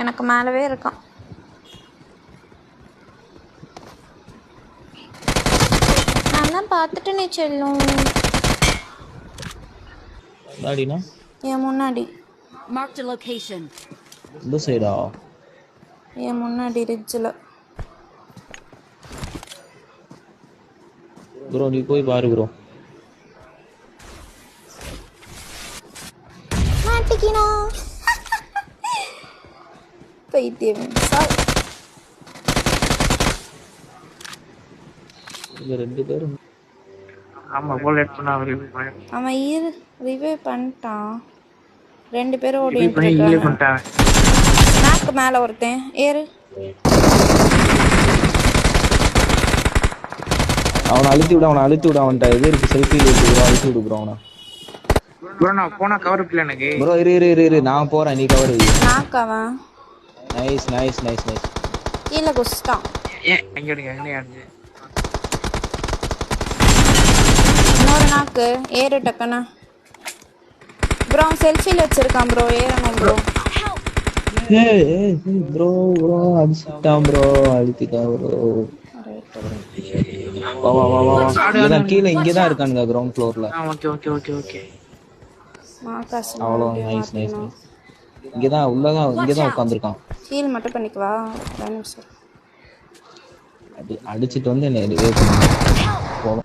எனக்கு மேலவே இருக்கான். நான் தான் பார்த்துட்டு நீ செல்லும். முன்னாடினா என் முன்னாடி. Marked a location. இந்த சைடா? என் முன்னாடி ரிட்ஜில். ப்ரோ நீ போய் பாரு ப்ரோ. மாட்டிக்கினா பைத்தியம். சாரி. இங்க 2 பேர். ஆமா புல்லட் பண்ணா அவன் ரிவைவ் பண்ணிட்டான். 2 பேரும் ஓடி பண்ணிட்டான். நாக்கு மேலே ஒருத்தன் ஏறு. அவனை அழுத்தி விட அவன்கிட்ட இது இருக்கு செல்ஃபி அழுத்தி விடு ப்ரோ அவனை. ப்ரோ நான் போனா கவர் இல்ல எனக்கு. ப்ரோ இரு நான் போறேன் நீ கவர் வை. நாக்கு அவன். நைஸ். கீழே குஸ்டான். எங்க அடிங்க. இன்னொரு நாக்கு ஏறு டக்குன்னு. ப்ரோ செல்ஃபியில் வச்சிருக்கான் ப்ரோ. ஏறணும் ப்ரோ. ப்ரோ அடிச்சிட்டான் ப்ரோ. அழுத்திட்டான் ப்ரோ. வா இங்கதான் கீழே இங்கதான் இருக்கானுங்க கிரவுண்ட் ஃப்ளோர்ல. ஓகே. அவ்வளோ நைஸ். இங்கதான் இங்கதான் உட்காந்துருக்கான். ஹீல் மட்டும் பண்ணிக்குவா. அடிச்சிட்டு வந்து என்ன ரிவைவ் பண்ணு.